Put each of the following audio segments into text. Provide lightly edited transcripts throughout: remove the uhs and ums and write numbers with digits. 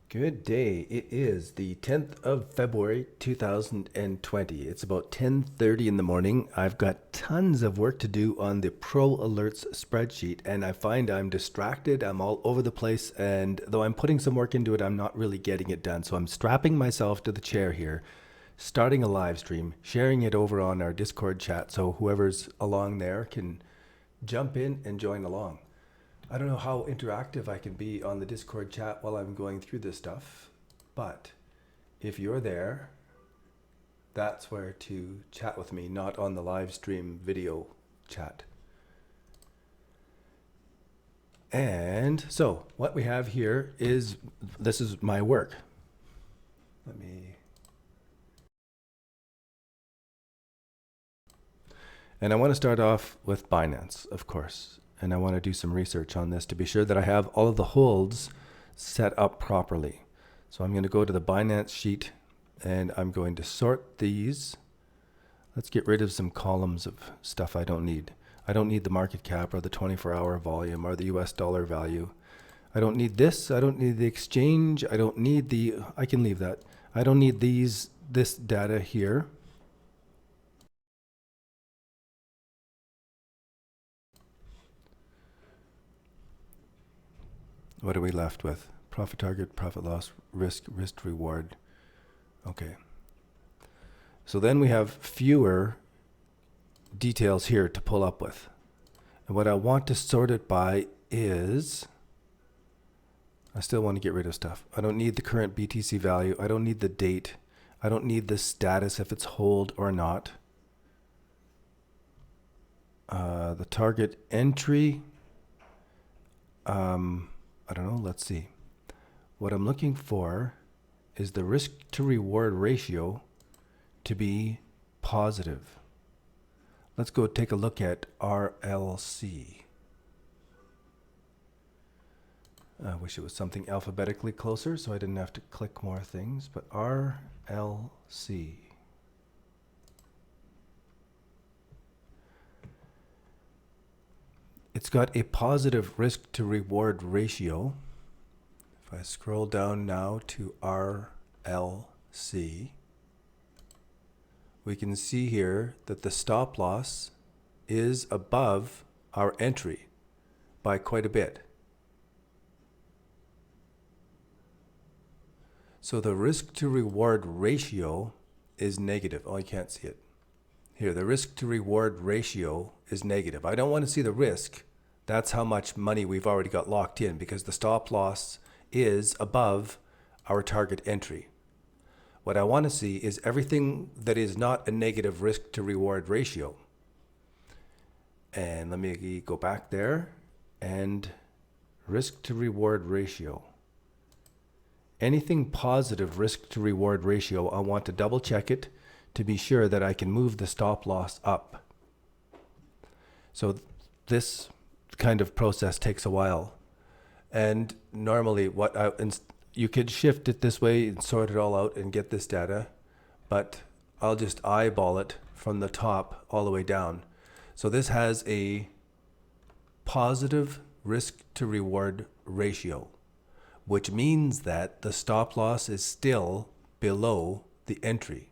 Good day. It is the 10th of February 2020. It's about 10:30 in the morning. I've got tons of work to do on the Pro Alerts spreadsheet, and I find I'm distracted. I'm all over the place, and though I'm putting some work into it, I'm not really getting it done. So I'm strapping myself to the chair here, starting a live stream, sharing it over on our Discord chat so whoever's along there can jump in and join along. I don't know how interactive I can be on the Discord chat while I'm going through this stuff, but if you're there, that's where to chat with me, not on the live stream video chat. And so what we have here is, this is my work. And I want to start off with Binance, of course. And I want to do some research on this to be sure that I have all of the holds set up properly. So I'm going to go to the Binance sheet and I'm going to sort these. Let's get rid of some columns of stuff I don't need. I don't need the market cap or the 24-hour volume or the US dollar value. I don't need this. I don't need the exchange. I don't need the, I can leave that. I don't need this data here. What are we left with? Profit target, profit loss, risk reward. Okay. So then we have fewer details here to pull up with. And what I want to sort it by is, I still want to get rid of stuff. I don't need the current BTC value. I don't need the date. I don't need the status if it's hold or not. The target entry, I don't know, let's see. What I'm looking for is the risk to reward ratio to be positive. Let's go take a look at RLC. I wish it was something alphabetically closer so I didn't have to click more things, but RLC. It's got a positive risk to reward ratio. If I scroll down now to RLC, we can see here that the stop loss is above our entry by quite a bit. So the risk to reward ratio is negative. Oh, you can't see it. Here, the risk to reward ratio is negative. I don't want to see the risk. That's how much money we've already got locked in because the stop loss is above our target entry. What I want to see is everything that is not a negative risk to reward ratio. And let me go back there and risk to reward ratio. Anything positive risk to reward ratio, I want to double check it to be sure that I can move the stop loss up. So this kind of process takes a while. And normally you could shift it this way and sort it all out and get this data, but I'll just eyeball it from the top all the way down. So this has a positive risk to reward ratio, which means that the stop loss is still below the entry.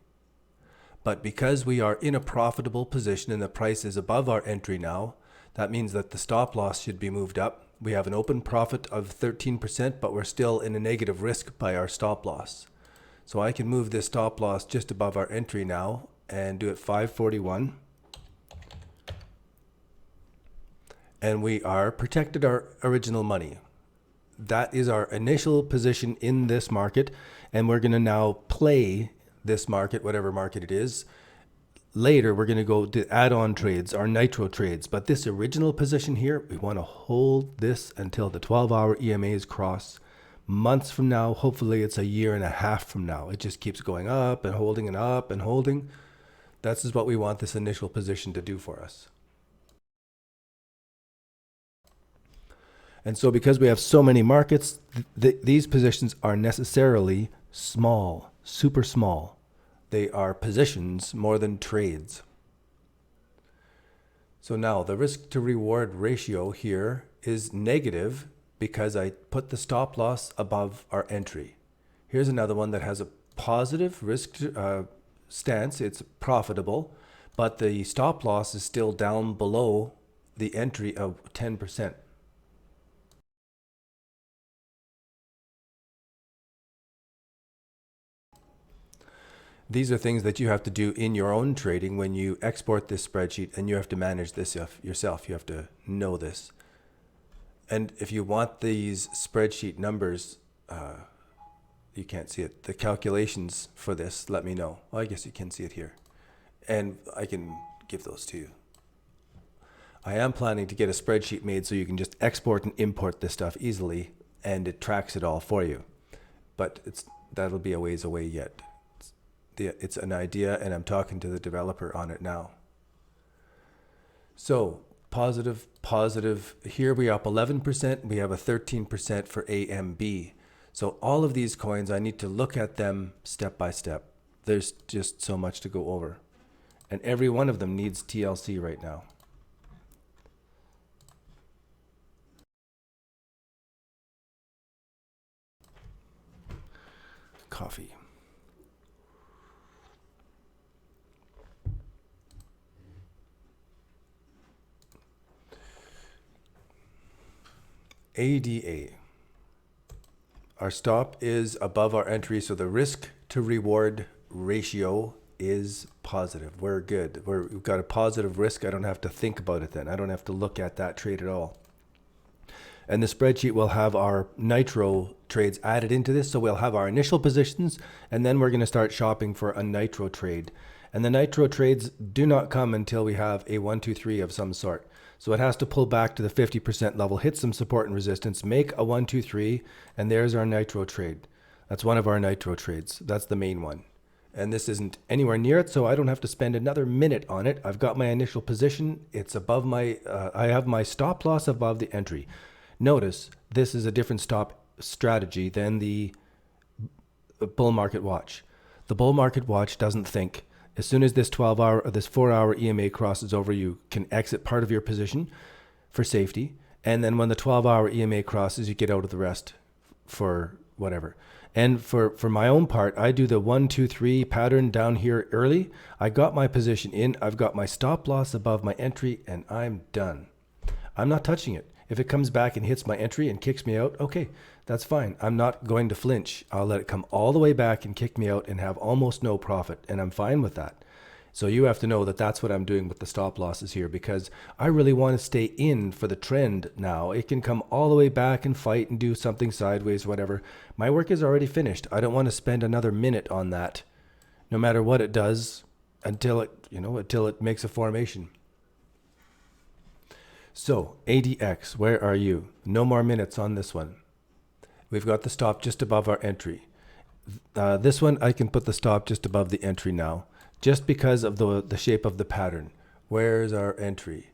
But because we are in a profitable position and the price is above our entry now, that means that the stop loss should be moved up. We have an open profit of 13%, but we're still in a negative risk by our stop loss. So I can move this stop loss just above our entry now and do it 541. And we are protected our original money. That is our initial position in this market. And we're going to now play this market, whatever market it is. Later, we're going to go to add-on trades, our nitro trades. But this original position here, we want to hold this until the 12-hour EMAs cross. Months from now, hopefully it's a year and a half from now. It just keeps going up and holding and up and holding. That's what we want this initial position to do for us. And so because we have so many markets, these positions are necessarily small, super small. They are positions more than trades. So now the risk to reward ratio here is negative because I put the stop loss above our entry. Here's another one that has a positive risk stance. It's profitable, but the stop loss is still down below the entry of 10%. These are things that you have to do in your own trading when you export this spreadsheet, and you have to manage this yourself. You have to know this. And if you want these spreadsheet numbers, you can't see it. The calculations for this, let me know. Well, I guess you can see it here. And I can give those to you. I am planning to get a spreadsheet made so you can just export and import this stuff easily, and it tracks it all for you. But that'll be a ways away yet. It's an idea, and I'm talking to the developer on it now. So positive. Here we are up 11%. We have a 13% for AMB. So all of these coins, I need to look at them step by step. There's just so much to go over. And every one of them needs TLC right now. Coffee. ADA. Our stop is above our entry, so the risk to reward ratio is positive. We're good. We've got a positive risk. I don't have to think about it then. I don't have to look at that trade at all. And the spreadsheet will have our nitro trades added into this. So we'll have our initial positions, and then we're going to start shopping for a nitro trade. And the nitro trades do not come until we have a 1, 2, 3 of some sort. So it has to pull back to the 50% level, hit some support and resistance, make a 1, 2, 3, and there's our nitro trade. That's one of our nitro trades. That's the main one. And this isn't anywhere near it, so I don't have to spend another minute on it. I've got my initial position. It's above my, I have my stop loss above the entry. Notice this is a different stop strategy than the bull market watch. The bull market watch doesn't think. As soon as this 12-hour or this 4-hour EMA crosses over, you can exit part of your position for safety. And then when the 12-hour EMA crosses, you get out of the rest for whatever. And for my own part, I do the 1, 2, 3 pattern down here early. I got my position in. I've got my stop loss above my entry, and I'm done. I'm not touching it. If it comes back and hits my entry and kicks me out, okay, that's fine. I'm not going to flinch. I'll let it come all the way back and kick me out and have almost no profit, and I'm fine with that. So you have to know that that's what I'm doing with the stop losses here, because I really want to stay in for the trend now. It can come all the way back and fight and do something sideways, whatever. My work is already finished. I don't want to spend another minute on that, no matter what it does, until it makes a formation. So ADX, where are you? No more minutes on this one. We've got the stop just above our entry. This one, I can put the stop just above the entry now, just because of the shape of the pattern. Where's our entry?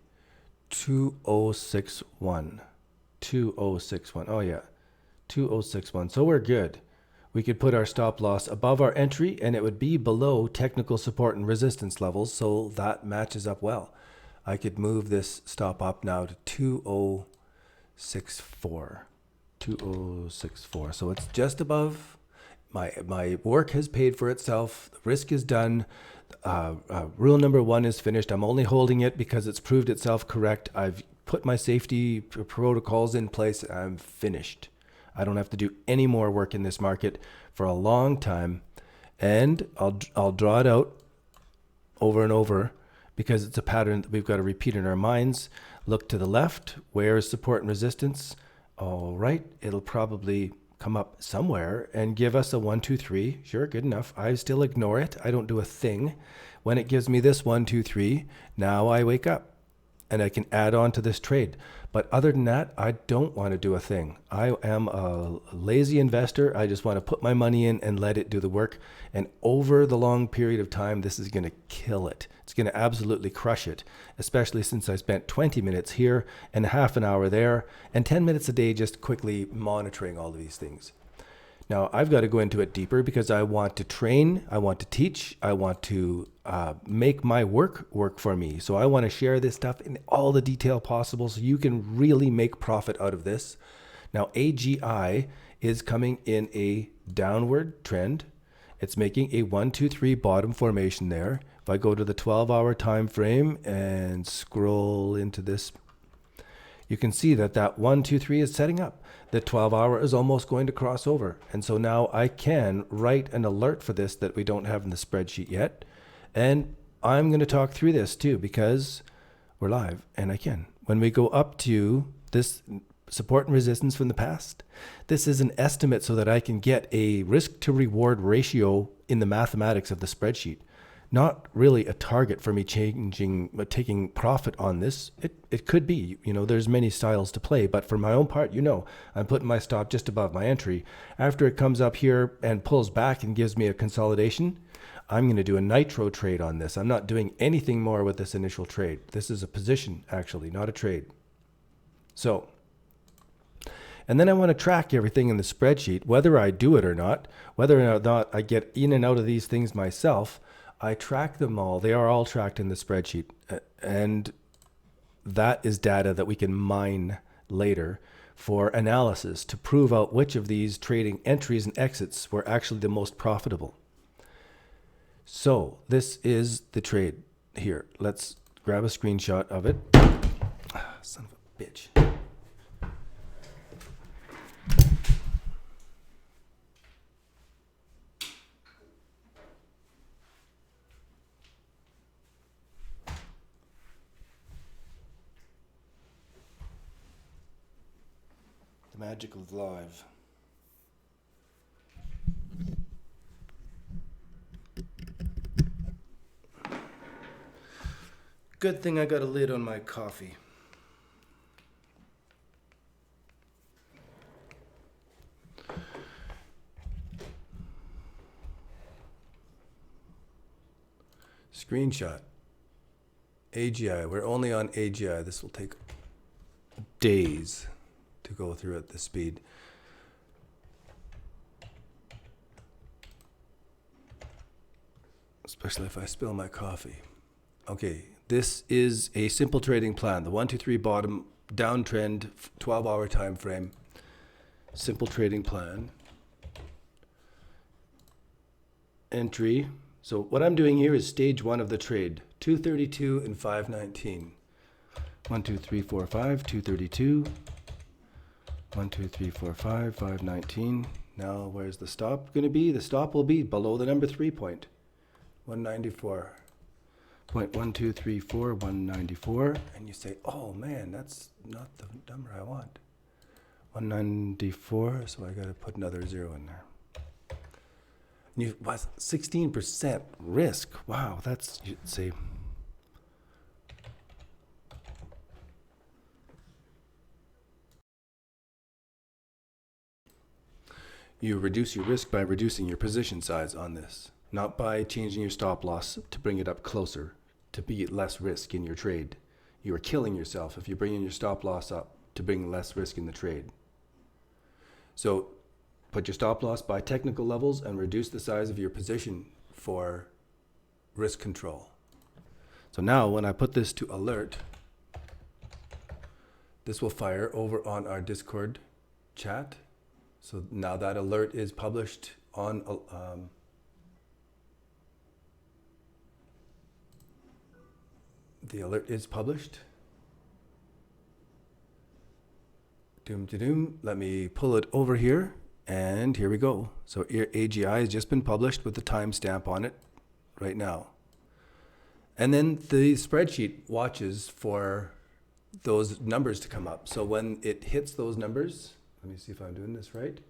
2061. 2061. Oh yeah, 2061. So we're good. We could put our stop loss above our entry, and it would be below technical support and resistance levels, so that matches up well. I could move this stop up now to 2064. 2064. So it's just above. My work has paid for itself. The risk is done. Rule number 1 is finished. I'm only holding it because it's proved itself correct. I've put my safety protocols in place. I'm finished. I don't have to do any more work in this market for a long time. And I'll draw it out over and over, because it's a pattern that we've got to repeat in our minds. Look to the left. Where is support and resistance? All right. It'll probably come up somewhere and give us a 1, 2, 3. Sure, good enough. I still ignore it. I don't do a thing. When it gives me this 1, 2, 3, now I wake up and I can add on to this trade. But other than that, I don't want to do a thing. I am a lazy investor. I just want to put my money in and let it do the work. And over the long period of time, this is going to kill it. It's going to absolutely crush it, especially since I spent 20 minutes here and half an hour there and 10 minutes a day just quickly monitoring all of these things. Now, I've got to go into it deeper because I want to train, I want to teach, I want to make my work for me. So I want to share this stuff in all the detail possible so you can really make profit out of this. Now, AGI is coming in a downward trend. It's making a 1, 2, 3 bottom formation there. If I go to the 12-hour time frame and scroll into this, you can see that that 1, 2, 3 is setting up. The 12-hour is almost going to cross over. And so now I can write an alert for this that we don't have in the spreadsheet yet. And I'm going to talk through this too because we're live and I can. When we go up to this support and resistance from the past, this is an estimate so that I can get a risk to reward ratio in the mathematics of the spreadsheet. Not really a target for me taking profit on this. It could be, there's many styles to play, but for my own part, I'm putting my stop just above my entry. After it comes up here and pulls back and gives me a consolidation, I'm going to do a nitro trade on this. I'm not doing anything more with this initial trade. This is a position, actually, not a trade. So, and then I want to track everything in the spreadsheet, whether I do it or not, whether or not I get in and out of these things myself. I track them all. They are all tracked in the spreadsheet. And that is data that we can mine later for analysis to prove out which of these trading entries and exits were actually the most profitable. So this is the trade here. Let's grab a screenshot of it. Son of a bitch. The magic of live. Good thing I got a lid on my coffee. Screenshot. AGI. We're only on AGI. This will take days to go through at this speed. Especially if I spill my coffee. Okay, this is a simple trading plan. The 1, 2, 3 bottom downtrend 12-hour time frame. Simple trading plan. Entry. So what I'm doing here is stage 1 of the trade. 232 and 519. 1, 2, 3, 4, 5, 232. 1, 2, 3, 4, 5, 519. Now where's the stop going to be? The stop will be below the number 3 point. 194. 0.1234, 194. And you say, oh man, that's not the number I want. 194, so I got to put another 0 in there. And you, 16% risk. Wow, that's, you'd say. You reduce your risk by reducing your position size on this, not by changing your stop loss to bring it up closer, to be less risk in your trade. You are killing yourself if you bring in your stop loss up to bring less risk in the trade. So put your stop loss by technical levels and reduce the size of your position for risk control. So now when I put this to alert, this will fire over on our Discord chat. So now that alert is published on the alert is published. Let me pull it over here, and here we go. So AGI has just been published with the timestamp on it right now. And then the spreadsheet watches for those numbers to come up. So when it hits those numbers, let me see if I'm doing this right.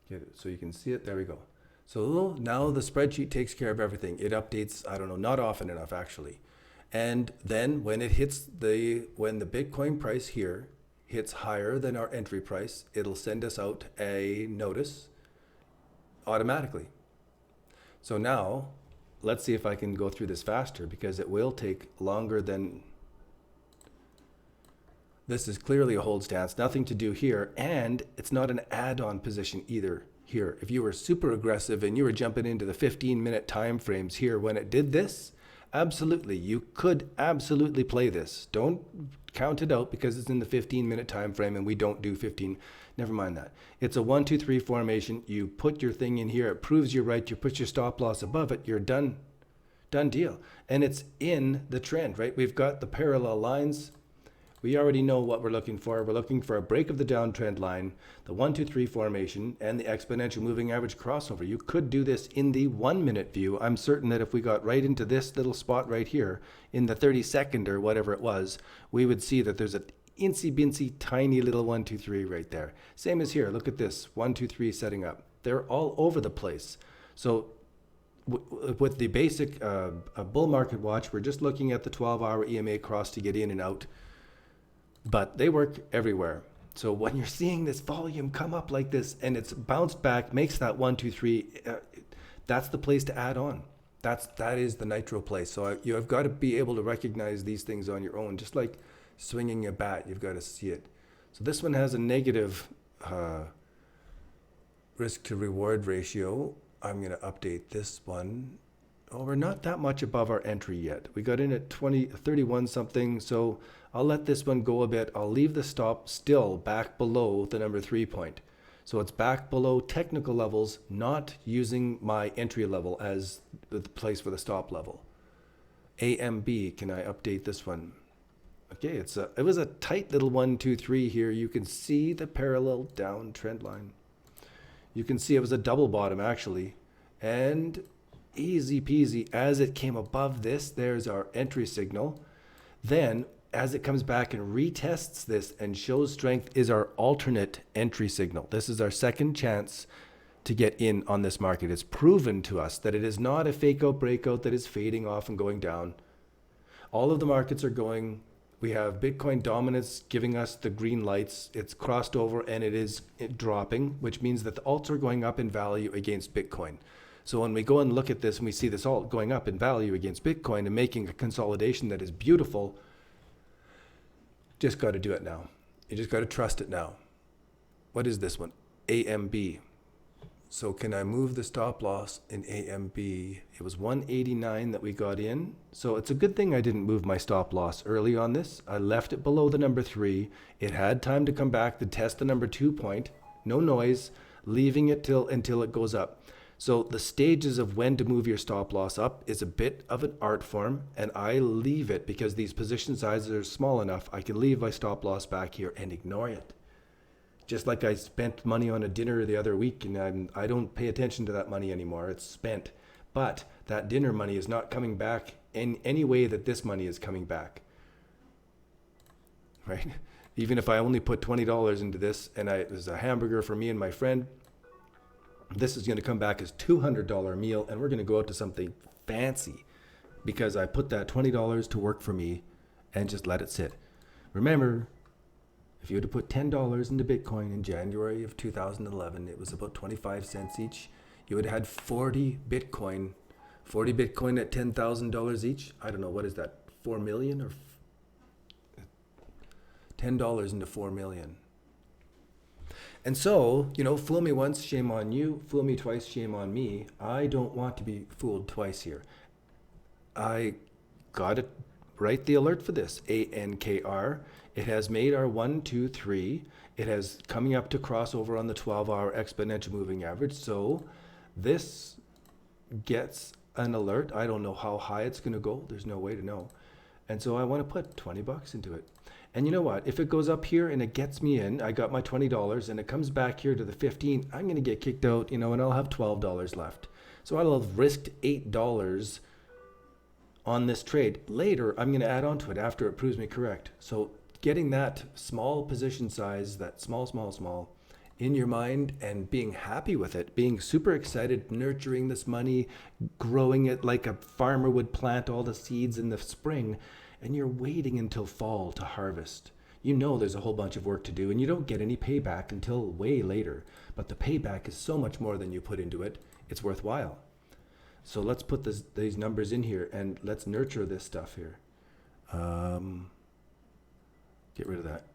Get it so you can see it. There we go. So now the spreadsheet takes care of everything. It updates, I don't know, not often enough actually. And then when it hits when the Bitcoin price here hits higher than our entry price, it'll send us out a notice automatically. So now let's see if I can go through this faster, because it will take longer than. This is clearly a hold stance, nothing to do here, and it's not an add-on position either here. If you were super aggressive and you were jumping into the 15-minute time frames here when it did this, Absolutely. You could absolutely play this. Don't count it out because it's in the 15-minute time frame and we don't do 15. Never mind that. It's a 1, 2, 3 formation. You put your thing in here. It proves you're right. You put your stop loss above it. You're done. Done deal. And it's in the trend, right? We've got the parallel lines. We already know what we're looking for. We're looking for a break of the downtrend line, the 1, 2, 3 formation, and the exponential moving average crossover. You could do this in the 1-minute view. I'm certain that if we got right into this little spot right here in the 32nd or whatever it was, we would see that there's a incy-bincy tiny little 1, 2, 3 right there. Same as here. Look at this 1, 2, 3 setting up. They're all over the place. So with the basic bull market watch, we're just looking at the 12-hour EMA cross to get in and out. But they work everywhere. So when you're seeing this volume come up like this and it's bounced back, makes that 1, 2, 3, that's the place to add on. That is the nitro place. So you've got to be able to recognize these things on your own, just like swinging a bat. You've got to see it. So this one has a negative risk to reward ratio. I'm going to update this one. Oh, we're not that much above our entry yet. We got in at 31 something, so I'll let this one go a bit. I'll leave the stop still back below the number 3 point. So it's back below technical levels, not using my entry level as the place for the stop level. AMB, can I update this one? Okay, it was a tight little 1, 2, 3 here. You can see the parallel down trend line. You can see it was a double bottom actually. And easy peasy, as it came above this, there's our entry signal. Then as it comes back and retests this and shows strength is our alternate entry signal. This is our second chance to get in on this market. It's proven to us that it is not a fake out breakout that is fading off and going down. All of the markets are going. We have Bitcoin dominance giving us the green lights. It's crossed over and it is dropping, which means that the alts are going up in value against Bitcoin. So when we go and look at this and we see this alt going up in value against Bitcoin and making a consolidation that is beautiful, just got to do it now. You just got to trust it now. What is this one? AMB. So can I move the stop loss in AMB? It was 189 that we got in. So it's a good thing I didn't move my stop loss early on this. I left it below the number 3. It had time to come back to test the number 2 point. No noise, leaving it until it goes up. So the stages of when to move your stop loss up is a bit of an art form, and I leave it because these position sizes are small enough. I can leave my stop loss back here and ignore it. Just like I spent money on a dinner the other week and I don't pay attention to that money anymore. It's spent. But that dinner money is not coming back in any way that this money is coming back. Right? Even if I only put $20 into this and it was a hamburger for me and my friend, this is going to come back as $200 meal and we're going to go out to something fancy because I put that $20 to work for me and just let it sit. Remember, if you had to put $10 into Bitcoin in January of 2011, it was about 25 cents each. You would have had 40 Bitcoin at $10,000 each. I don't know, what is that, 4 million or $10 into 4 million. And so, fool me once, shame on you. Fool me twice, shame on me. I don't want to be fooled twice here. I got to write the alert for this, ANKR. It has made our 1, 2, 3. It has coming up to crossover on the 12-hour exponential moving average. So this gets an alert. I don't know how high it's going to go. There's no way to know. And so I want to put $20 into it. And you know what? If it goes up here and it gets me in, I got my $20 and it comes back here to the 15, I'm going to get kicked out, and I'll have $12 left. So I'll have risked $8 on this trade. Later, I'm going to add on to it after it proves me correct. So getting that small position size, that small, in your mind and being happy with it, being super excited, nurturing this money, growing it like a farmer would plant all the seeds in the spring, and you're waiting until fall to harvest. There's a whole bunch of work to do and you don't get any payback until way later. But the payback is so much more than you put into it. It's worthwhile. So let's put these numbers in here and let's nurture this stuff here. Get rid of that.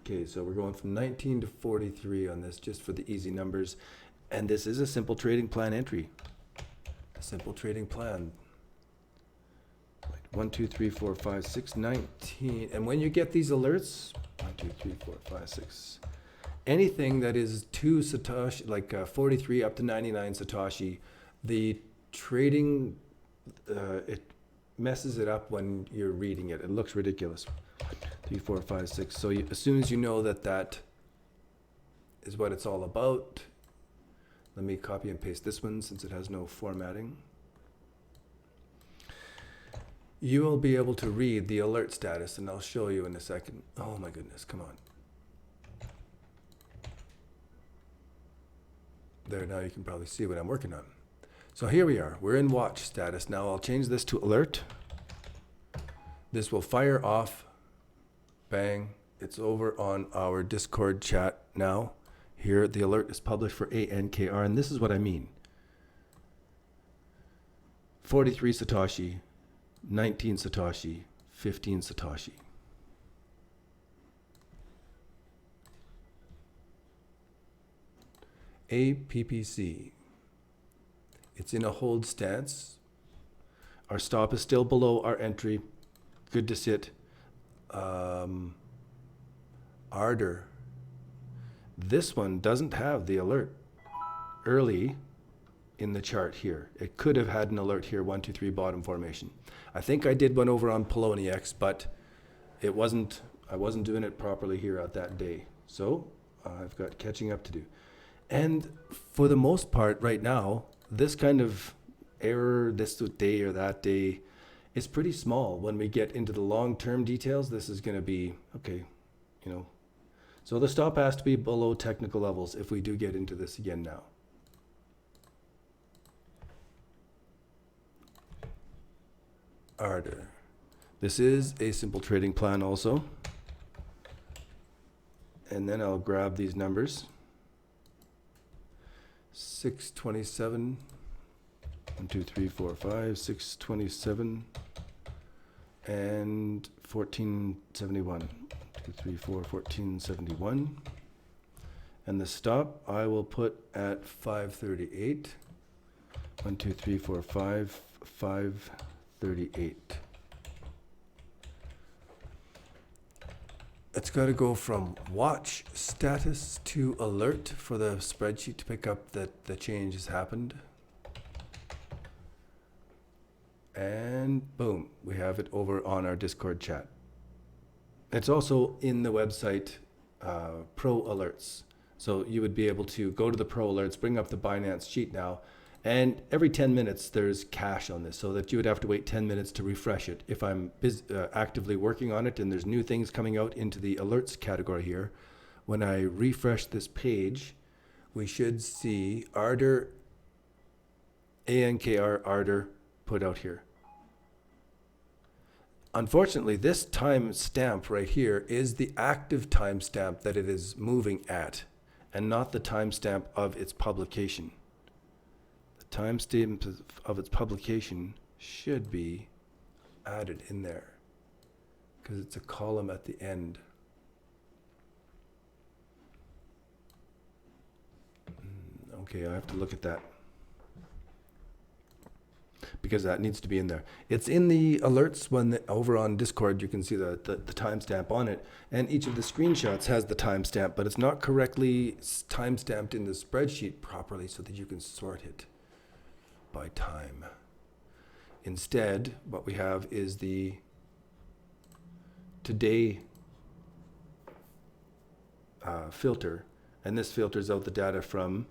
Okay, so we're going from 19 to 43 on this just for the easy numbers. And this is a simple trading plan entry. Simple trading plan. 1, 2, 3, 4, 5, 6, 19. And when you get these alerts, 1, 2, 3, 4, 5, 6. Anything that is 2 Satoshi, like 43 up to 99 Satoshi, the trading, it messes it up when you're reading it. It looks ridiculous. 3, 4, 5, 6. So as soon as you know that that is what it's all about, let me copy and paste this one since it has no formatting. You will be able to read the alert status, and I'll show you in a second. Oh my goodness, come on. There, now you can probably see what I'm working on. So here we are, we're in watch status. Now I'll change this to alert. This will fire off, bang. It's over on our Discord chat now. Here, the alert is published for ANKR, and this is what I mean. 43 Satoshi, 19 Satoshi, 15 Satoshi. APPC. It's in a hold stance. Our stop is still below our entry. Good to sit. Ardor. This one doesn't have the alert early in the chart here. It could have had an alert here, 1, 2, 3 bottom formation. I think I did one over on Poloniex, but it wasn't, I wasn't doing it properly here at that day. So I've got catching up to do. And for the most part right now, this kind of error, this day or that day, is pretty small. When we get into the long-term details, this is going to be, okay, you know. So the stop has to be below technical levels if we do get into this again now. Ardor. This is a simple trading plan also. And then I'll grab these numbers. 627, 1, 2, 3, 4, 5, 627, and 1471. 2, 3, 4, 1471. And the stop I will put at 538. 1, 2, 3, 4, 5, 538. It's got to go from watch status to alert for the spreadsheet to pick up that the change has happened. And boom, we have it over on our Discord chat. It's also in the website Pro Alerts. So you would be able to go to the Pro Alerts, bring up the Binance sheet now, and every 10 minutes there's cache on this, so that you would have to wait 10 minutes to refresh it. If I'm actively working on it and there's new things coming out into the alerts category here, when I refresh this page, we should see Ardor, ANKR Ardor put out here. Unfortunately, this timestamp right here is the active timestamp that it is moving at, and not the timestamp of its publication. Timestamp of its publication should be added in there because it's a column at the end. Okay, I have to look at that because that needs to be in there. It's in the alerts when over on Discord you can see the timestamp on it, and each of the screenshots has the timestamp, but it's not correctly timestamped in the spreadsheet properly so that you can sort it by time. Instead, what we have is the today filter, and this filters out the data from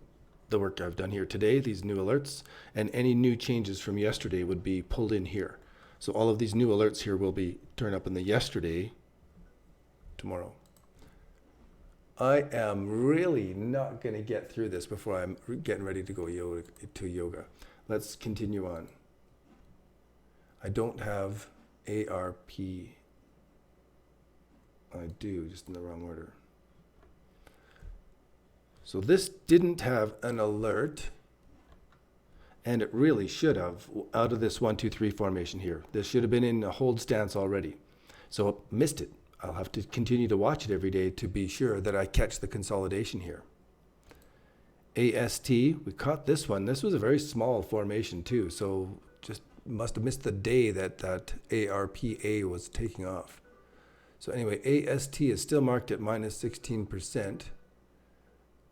the work I've done here today, these new alerts, and any new changes from yesterday would be pulled in here. So all of these new alerts here will be turned up in the yesterday tomorrow. I am really not going to get through this before I'm getting ready to go yoga. Let's continue on. I don't have ARP. I do, just in the wrong order. So this didn't have an alert, and it really should have out of this 1, 2, 3 formation here. This should have been in a hold stance already. So missed it. I'll have to continue to watch it every day to be sure that I catch the consolidation here. AST, we caught this one. This was a very small formation too, so just must have missed the day that ARPA was taking off. So anyway, AST is still marked at minus 16%.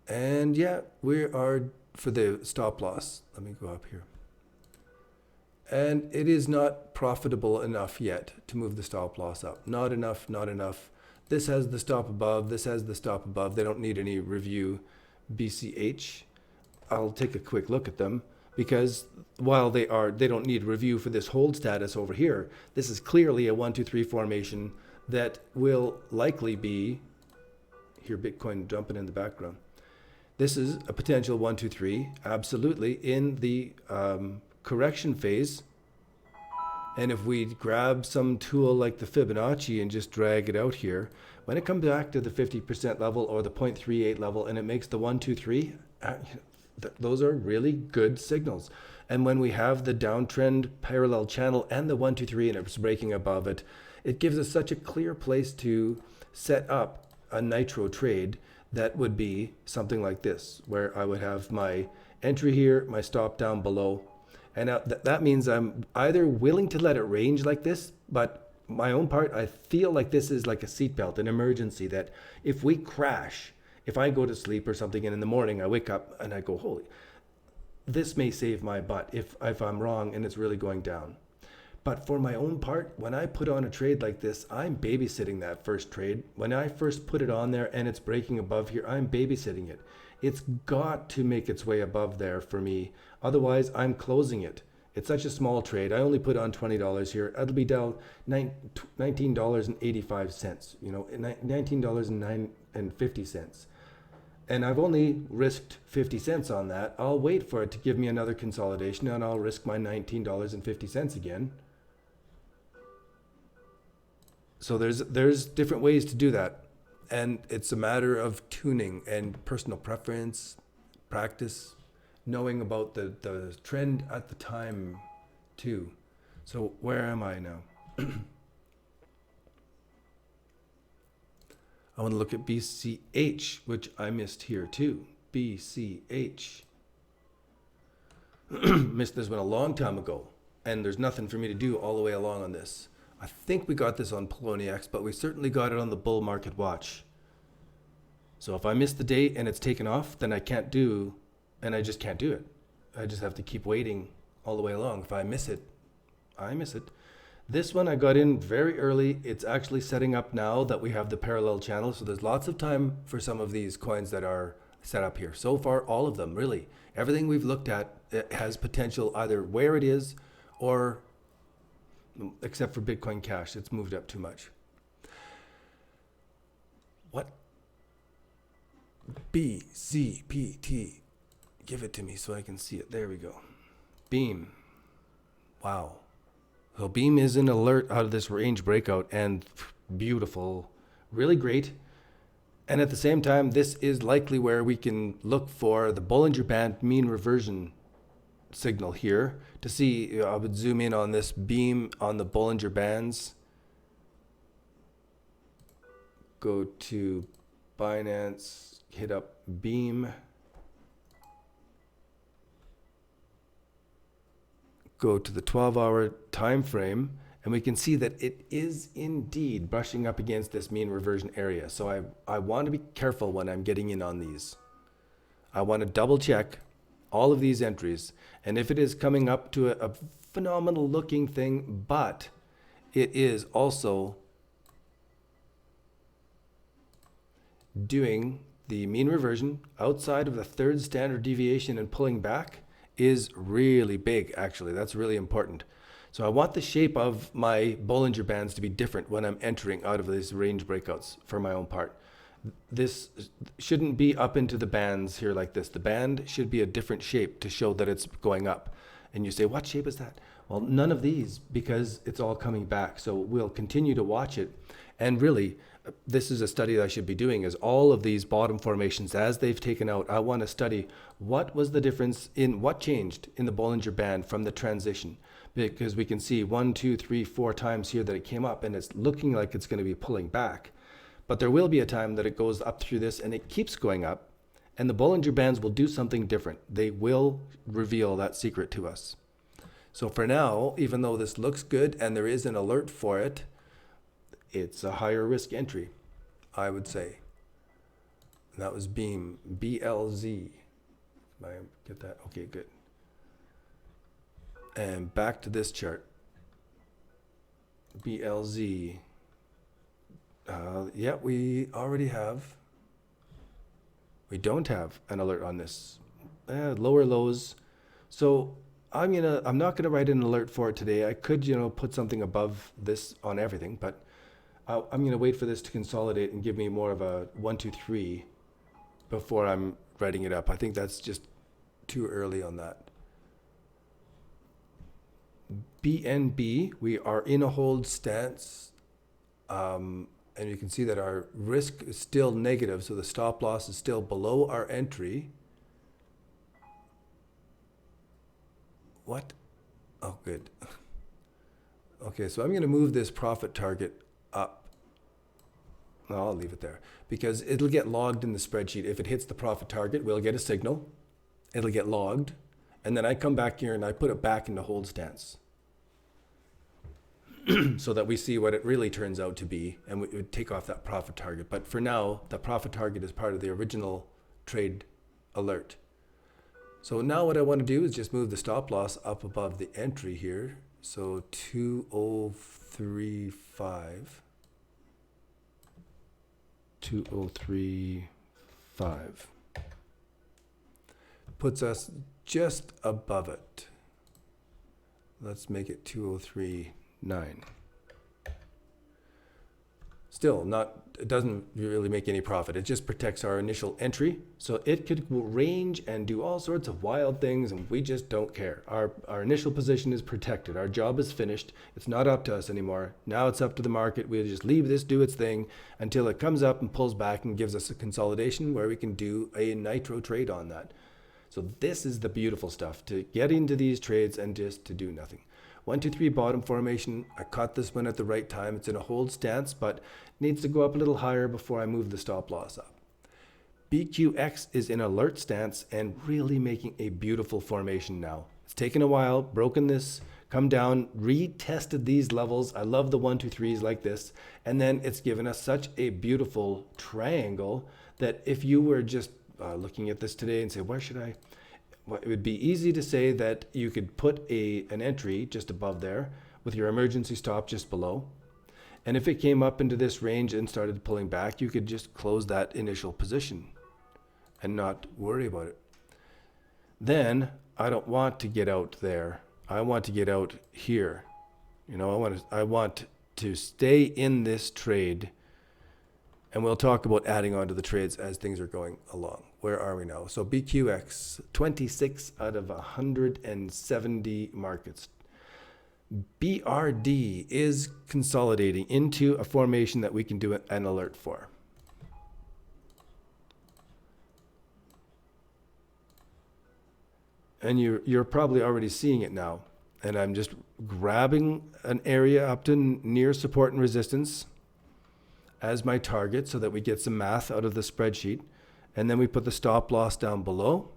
And yeah, we are for the stop loss. Let me go up here. And it is not profitable enough yet to move the stop loss up. Not enough, not enough. This has the stop above, this has the stop above. They don't need any review. BCH, I'll take a quick look at them because while they don't need review for this hold status over here, this is clearly a 1, 2, 3 formation that will likely be, here Bitcoin jumping in the background. This is a potential 1, 2, 3, absolutely in the correction phase. And if we grab some tool like the Fibonacci and just drag it out here, when it comes back to the 50% level or the 0.38 level and it makes the 1, 2, 3, those are really good signals. And when we have the downtrend parallel channel and the 1, 2, 3 and it's breaking above it, it gives us such a clear place to set up a nitro trade that would be something like this, where I would have my entry here, my stop down below. And that means I'm either willing to let it range like this, but my own part, I feel like this is like a seatbelt, an emergency, that if we crash, if I go to sleep or something and in the morning I wake up and I go, holy, this may save my butt if I'm wrong and it's really going down. But for my own part, when I put on a trade like this, I'm babysitting that first trade. When I first put it on there and it's breaking above here, I'm babysitting it. It's got to make its way above there for me. Otherwise, I'm closing it. It's such a small trade. I only put on $20 here. It'll be down $19.85, $19.50. And I've only risked 50 cents on that. I'll wait for it to give me another consolidation and I'll risk my $19.50 again. So there's different ways to do that. And it's a matter of tuning and personal preference, practice, knowing about the trend at the time too. So where am I now? I want to look at BCH, which I missed here too. BCH. Missed this one a long time ago. And there's nothing for me to do all the way along on this. I think we got this on Poloniex, but we certainly got it on the bull market watch. So if I miss the date and it's taken off, then I can't do, and I just can't do it. I just have to keep waiting all the way along. If I miss it, I miss it. This one I got in very early. It's actually setting up now that we have the parallel channel. So there's lots of time for some of these coins that are set up here. So far, all of them, really. Everything we've looked at, it has potential either where it is or, except for Bitcoin Cash, it's moved up too much. What? BCPT. Give it to me so I can see it. There we go. Beam. Wow. So Beam is an alert out of this range breakout and beautiful, really great. And at the same time, this is likely where we can look for the Bollinger Band mean reversion signal here to see. I would zoom in on this Beam on the Bollinger Bands. Go to Binance, hit up Beam. Go to the 12-hour time frame, and we can see that it is indeed brushing up against this mean reversion area. So I want to be careful when I'm getting in on these. I want to double check all of these entries, and if it is coming up to a phenomenal looking thing, but it is also doing the mean reversion outside of the third standard deviation and pulling back, is really big, actually. That's really important. So I want the shape of my Bollinger Bands to be different when I'm entering out of these range breakouts for my own part. This shouldn't be up into the bands here like this. The band should be a different shape to show that it's going up. And you say, what shape is that? Well, none of these, because it's all coming back. So we'll continue to watch it. And really, this is a study that I should be doing, is all of these bottom formations as they've taken out. I want to study what was the difference in what changed in the Bollinger Band from the transition, because we can see 1, 2, 3, 4 times here that it came up and it's looking like it's going to be pulling back. But there will be a time that it goes up through this and it keeps going up. And the Bollinger Bands will do something different. They will reveal that secret to us. So for now, even though this looks good and there is an alert for it, it's a higher risk entry, I would say. And that was Beam, BLZ. I get that? Okay, good. And back to this chart. BLZ. Yeah, we already have. We don't have an alert on this. Lower lows. So I'm not gonna write an alert for it today. I could, put something above this on everything, but I'm gonna wait for this to consolidate and give me more of a 1, 2, 3 before I'm writing it up. I think that's just too early on that. BNB, we are in a hold stance. And you can see that our risk is still negative, so the stop loss is still below our entry. What? Oh, good. Okay, so I'm going to move this profit target up. No, I'll leave it there because it'll get logged in the spreadsheet. If it hits the profit target, we'll get a signal. It'll get logged. And then I come back here and I put it back into hold stance. So that we see what it really turns out to be, and we would take off that profit target. But for now, the profit target is part of the original trade alert. So now what I want to do is just move the stop loss up above the entry here. So 2035. 2035 puts us just above it. Let's make it 2039. Still it doesn't really make any profit. It just protects our initial entry. So it could range and do all sorts of wild things, and we just don't care. Our initial position is protected. Our job is finished. It's not up to us anymore. Now it's up to the market. We'll just leave this do its thing until it comes up and pulls back and gives us a consolidation where we can do a nitro trade on that. So this is the beautiful stuff, to get into these trades and just to do nothing. 1, 2, 3 bottom formation. I caught this one at the right time. It's in a hold stance, but needs to go up a little higher before I move the stop loss up. BQX is in alert stance and really making a beautiful formation now. It's taken a while, broken this, come down, retested these levels. I love the 1, 2, 3s like this. And then it's given us such a beautiful triangle that if you were just looking at this today and say, where should I? Well, it would be easy to say that you could put an entry just above there with your emergency stop just below. And if it came up into this range and started pulling back, you could just close that initial position and not worry about it. Then I don't want to get out there. I want to get out here. I want to stay in this trade, and we'll talk about adding on to the trades as things are going along. Where are we now? So BQX, 26 out of 170 markets. BRD is consolidating into a formation that we can do an alert for. And you're probably already seeing it now. And I'm just grabbing an area up to near support and resistance as my target so that we get some math out of the spreadsheet. And then we put the stop loss down below.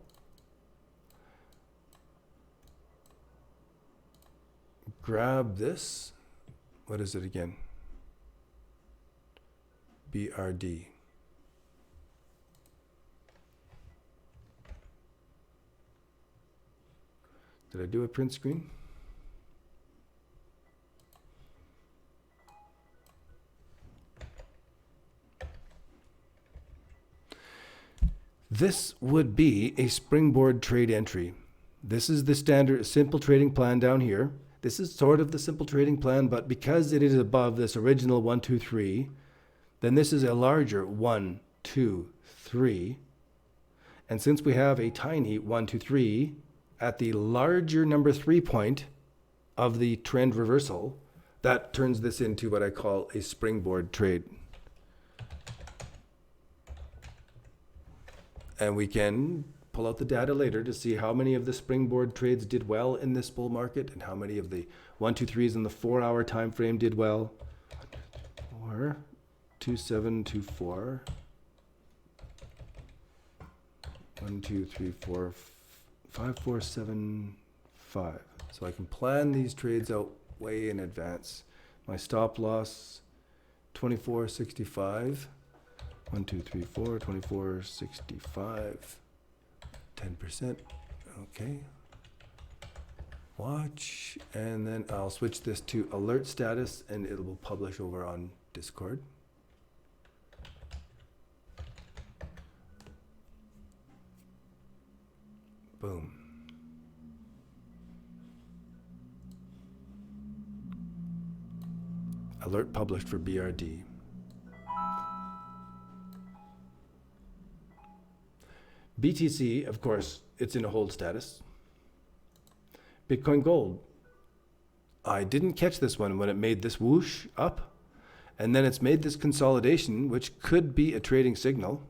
Grab this. What is it again? BRD. Did I do a print screen? This would be a springboard trade entry. This is the standard simple trading plan down here. This is sort of the simple trading plan, but because it is above this original 1, 2, 3, then this is a larger 1, 2, 3. And since we have a tiny 1, 2, 3 at the larger number 3 point of the trend reversal, that turns this into what I call a springboard trade. And we can pull out the data later to see how many of the springboard trades did well in this bull market and how many of the 1, 2, 3s in the 4-hour time frame did well. 4, 2, 7, 2, 4. 1, 2, 3, 4, 5, 4, 7, 5. So I can plan these trades out way in advance. My stop loss, 24.65. 1, 2, 3, 4, 24.65. 10%. Okay. Watch, and then I'll switch this to alert status and it will publish over on Discord. Boom. Alert published for BRD. BTC, of course, it's in a hold status. Bitcoin Gold. I didn't catch this one when it made this whoosh up, and then it's made this consolidation, which could be a trading signal.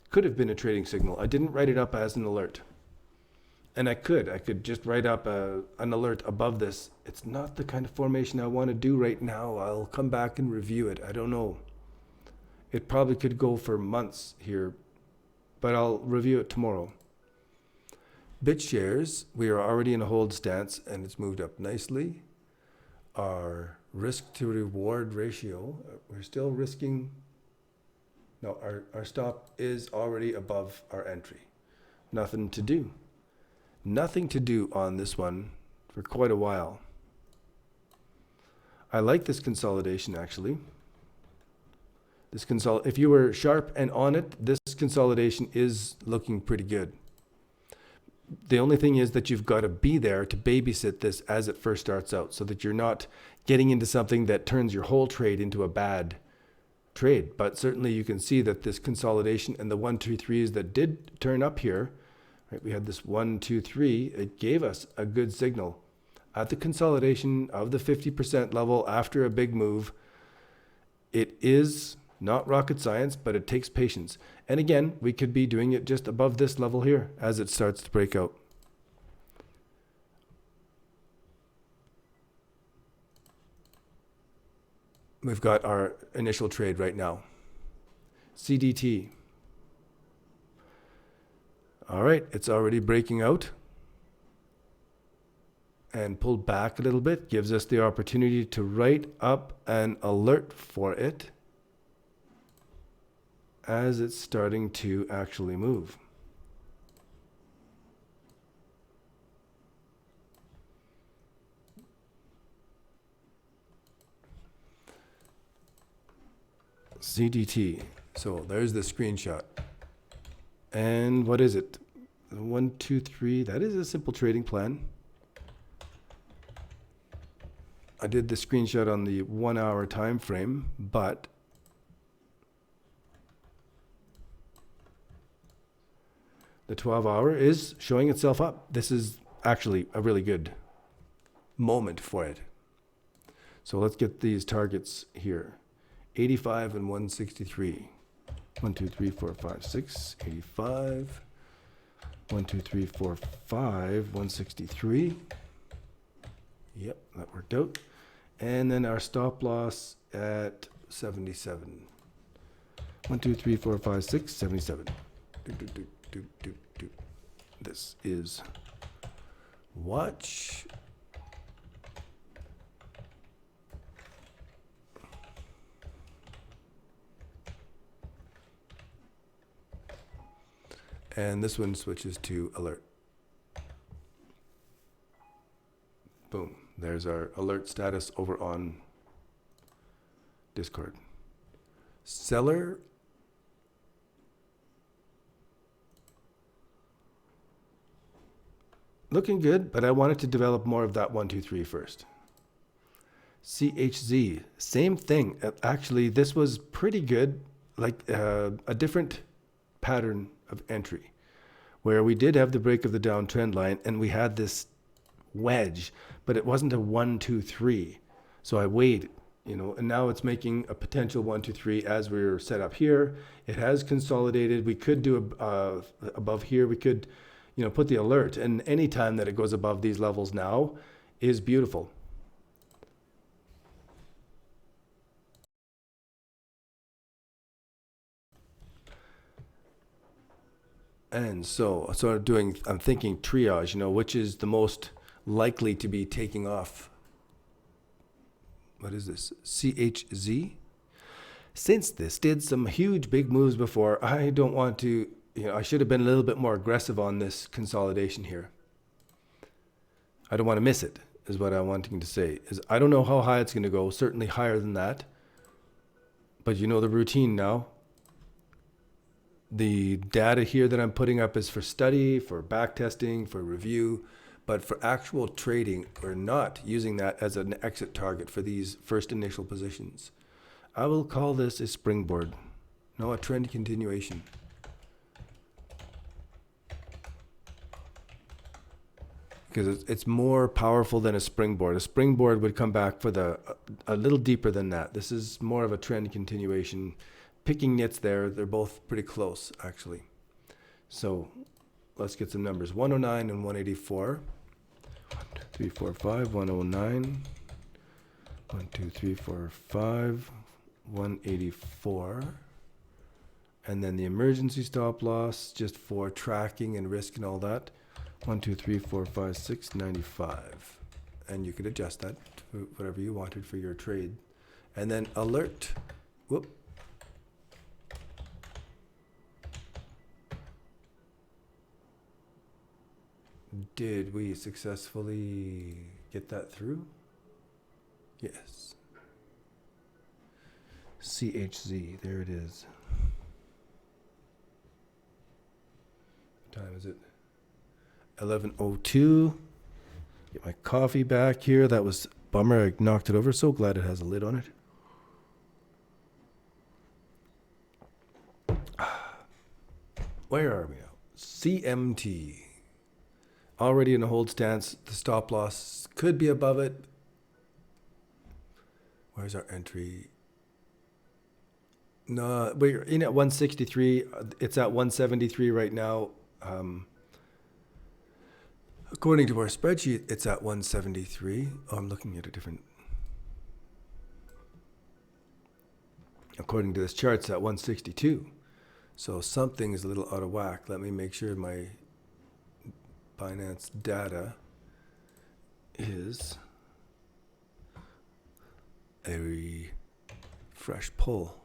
Could have been a trading signal. I didn't write it up as an alert. And I could just write up an alert above this. It's not the kind of formation I want to do right now. I'll come back and review it. I don't know. It probably could go for months here, but I'll review it tomorrow. BitShares, we are already in a hold stance and it's moved up nicely. Our risk to reward ratio, we're still risking. No, our stop is already above our entry. Nothing to do. Nothing to do on this one for quite a while. I like this consolidation actually. If you were sharp and on it, this consolidation is looking pretty good. The only thing is that you've got to be there to babysit this as it first starts out so that you're not getting into something that turns your whole trade into a bad trade. But certainly you can see that this consolidation and the 1, 2, 3s that did turn up here, right? We had this 1, 2, 3, it gave us a good signal. At the consolidation of the 50% level after a big move, it is not rocket science, but it takes patience. And again, we could be doing it just above this level here as it starts to break out. We've got our initial trade right now. CDT. All right, it's already breaking out and pulled back a little bit, gives us the opportunity to write up an alert for it as it's starting to actually move. CDT. So there's the screenshot. And what is it? 1, 2, 3. That is a simple trading plan. I did the screenshot on the 1 hour time frame, but the 12 hour is showing itself up. This is actually a really good moment for it. So let's get these targets here. 85 and 163. 1, 2, 3, 4, 5, 6, 85. 1, 2, 3, 4, 5, 163. Yep, that worked out. And then our stop loss at 77. 1, 2, 3, 4, 5, 6, 77. This is watch. And this one switches to alert. Boom. There's our alert status over on Discord. Seller. Looking good, but I wanted to develop more of that 1, 2, 3 first. CHZ, same thing. Actually, this was pretty good, like a different pattern of entry, where we did have the break of the downtrend line and we had this wedge, but it wasn't a 1, 2, 3. So I waited, and now it's making a potential 1, 2, 3 as we're set up here. It has consolidated. We could do above here. We could, put the alert, and any time that it goes above these levels now is beautiful. And so sort of doing, I'm thinking triage, which is the most likely to be taking off. What is this? CHZ? Since this did some huge big moves before, I don't want to, I should have been a little bit more aggressive on this consolidation here. I don't want to miss it, is what I'm wanting to say. I don't know how high it's going to go, certainly higher than that. But you know the routine now. The data here that I'm putting up is for study, for back testing, for review. But for actual trading, we're not using that as an exit target for these first initial positions. I will call this a springboard. No, a trend continuation. Because it's more powerful than a springboard. A springboard would come back for a little deeper than that. This is more of a trend continuation. Picking nits there, they're both pretty close, actually. So let's get some numbers. 109 and 184. 1, 2, 3, 4, 5. 109. 1, 2, 3, 4, 5. 184. And then the emergency stop loss, just for tracking and risk and all that. 1, 2, 3, 4, 5, 6, 95. And you could adjust that to whatever you wanted for your trade. And then alert. Whoop. Did we successfully get that through? Yes. CHZ, there it is. What time is it? 11:02. Get my coffee back here. That was bummer. I knocked it over. So glad it has a lid on it. Where are we now? CMT. Already in a hold stance. The stop loss could be above it. Where's our entry? No, we're in at 163. It's at 173 right now. According to our spreadsheet, it's at 173. Oh, I'm looking at a different. According to this chart, it's at 162. So something is a little out of whack. Let me make sure my Binance data is a fresh pull.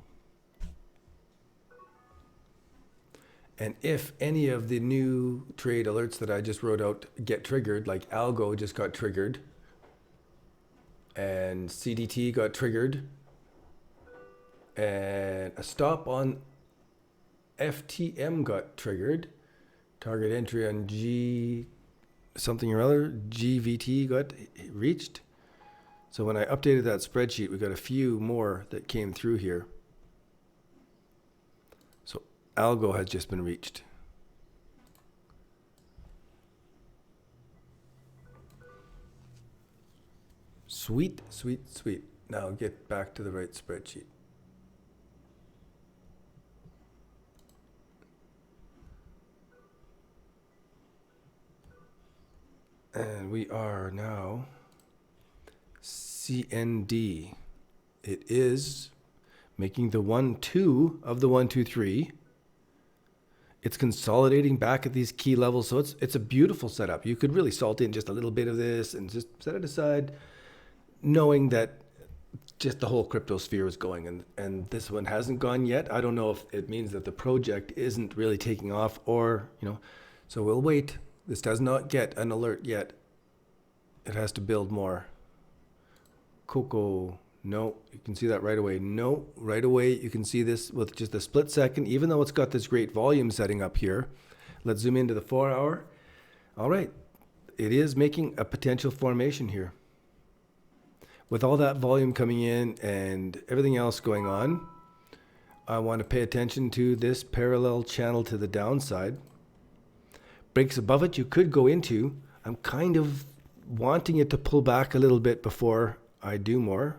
And if any of the new trade alerts that I just wrote out get triggered, like Algo just got triggered, and CDT got triggered, and a stop on FTM got triggered, target entry on G something or other, GVT got reached. So when I updated that spreadsheet, we got a few more that came through here. Algo has just been reached. Sweet, sweet, sweet. Now get back to the right spreadsheet. And we are now CND. It is making the 1-2 of the 1-2-3. It's consolidating back at these key levels, so it's a beautiful setup. You could really salt in just a little bit of this and just set it aside, knowing that just the whole crypto sphere is going, and this one hasn't gone yet. I don't know if it means that the project isn't really taking off, or so we'll wait. This does not get an alert yet. It has to build more. Coco. No, you can see that right away. No, right away you can see this with just a split second, even though it's got this great volume setting up here. Let's zoom into the 4 hour. All right, it is making a potential formation here. With all that volume coming in and everything else going on, I want to pay attention to this parallel channel to the downside. Breaks above it, you could go into. I'm kind of wanting it to pull back a little bit before I do more.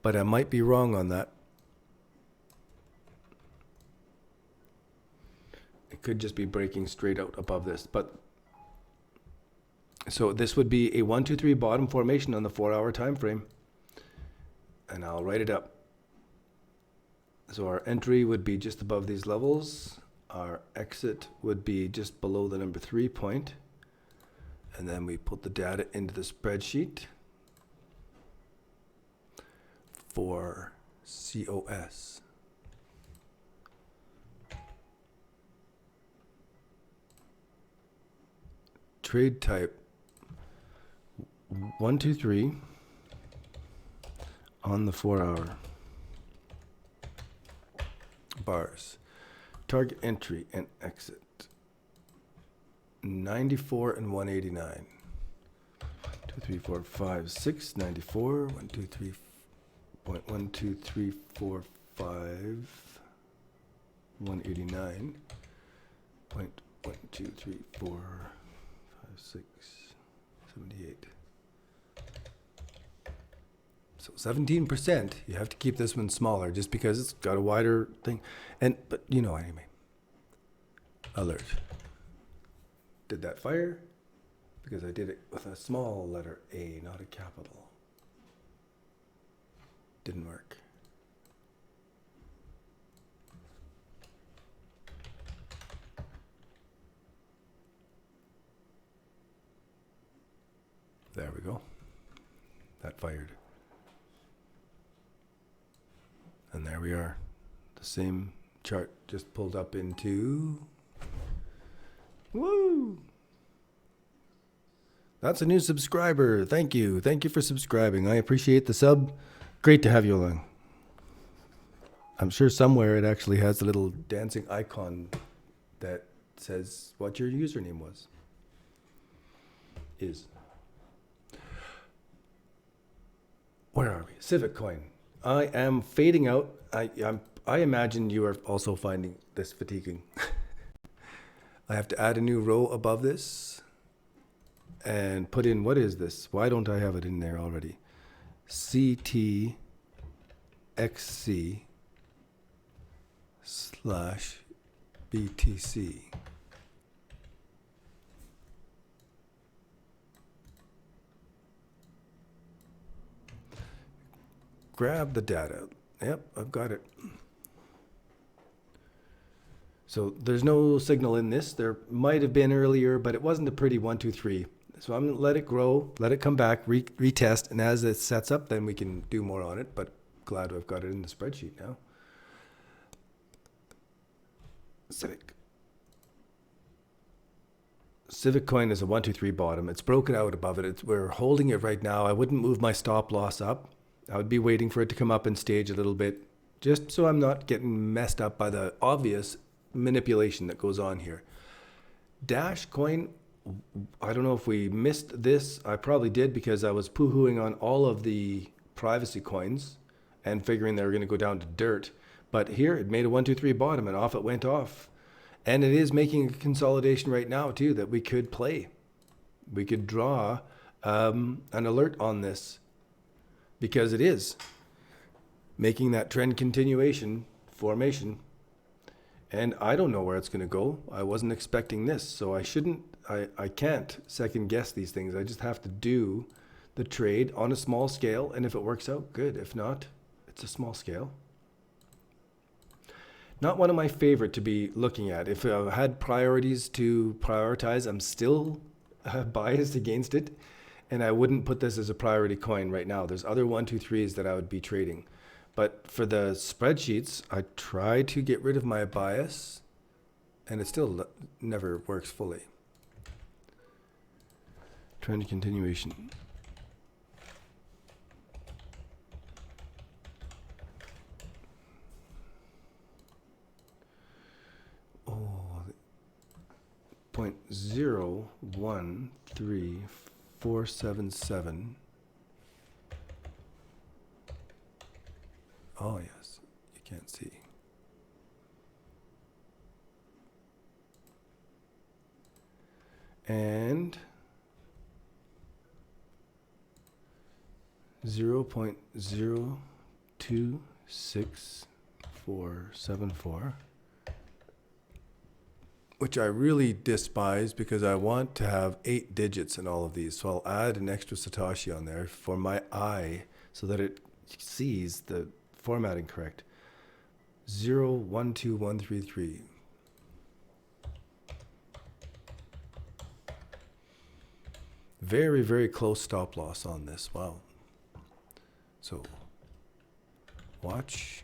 But I might be wrong on that. It could just be breaking straight out above this. But so this would be a 1-2-3 bottom formation on the 4 hour time frame. And I'll write it up. So our entry would be just above these levels. Our exit would be just below the number 3 point. And then we put the data into the spreadsheet for COS. Trade type 1, 2, 3 on the 4-hour bars. Target entry and exit 94 and 189. 2, 3, 4, 5, 6, 94. 1, 2, 3, 1, 2, 3, 4, 5, 189. 1, 2, 3, 4, 5, 6, 78. So 17%. You have to keep this one smaller just because it's got a wider thing. But you know what I mean. Alert. Did that fire? Because I did it with a small letter A, not a capital. Didn't work. There we go. That fired. And there we are. The same chart just pulled up into... Woo! That's a new subscriber. Thank you. Thank you for subscribing. I appreciate the sub. Great to have you along. I'm sure somewhere it actually has a little dancing icon that says what your username was. Where are we? Civic Coin. I am fading out. I imagine you are also finding this fatiguing. I have to add a new row above this and put in, what is this? Why don't I have it in there already? CTXC / BTC. Grab the data. Yep, I've got it. So there's no signal in this. There might have been earlier, but it wasn't a pretty 1, 2, 3. So I'm gonna let it grow, let it come back, retest, and as it sets up, then we can do more on it. But glad I've got it in the spreadsheet now. Civic Coin is a 1, 2, 3 bottom. It's broken out above it. We're holding it right now. I wouldn't move my stop loss up. I would be waiting for it to come up and stage a little bit, just so I'm not getting messed up by the obvious manipulation that goes on here. Dash Coin, I don't know if we missed this. I probably did because I was poo-hooing on all of the privacy coins and figuring they were going to go down to dirt. But here it made a 1, 2, 3 bottom and off it went off. And it is making a consolidation right now too that we could play. We could draw an alert on this because it is making that trend continuation formation. And I don't know where it's going to go. I wasn't expecting this, so I can't second guess these things. I just have to do the trade on a small scale, and if it works out, good. If not, it's a small scale. Not one of my favorite to be looking at. If I had priorities to prioritize, I'm still biased against it, and I wouldn't put this as a priority coin right now. There's other 1, 2, 3s that I would be trading. But for the spreadsheets, I try to get rid of my bias, and it still never works fully. Trend continuation. Oh, 0.013477. Oh, yes. You can't see. And 0.026474, which I really despise because I want to have 8 digits in all of these. So I'll add an extra Satoshi on there for my eye so that it sees the formatting correct. 0.12133. Very, very close stop loss on this. Wow. So watch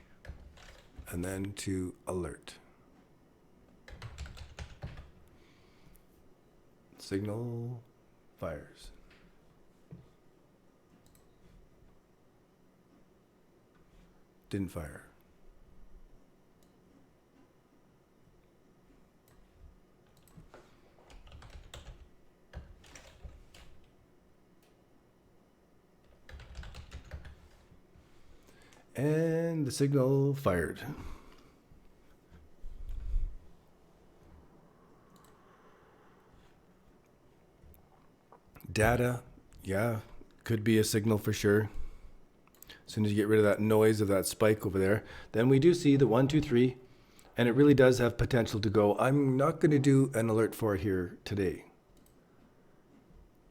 and then to alert. Signal fires. Didn't fire. And the signal fired. Data, yeah, could be a signal for sure. As soon as you get rid of that noise of that spike over there, then we do see the 1, 2, 3, and it really does have potential to go. I'm not going to do an alert for it here today.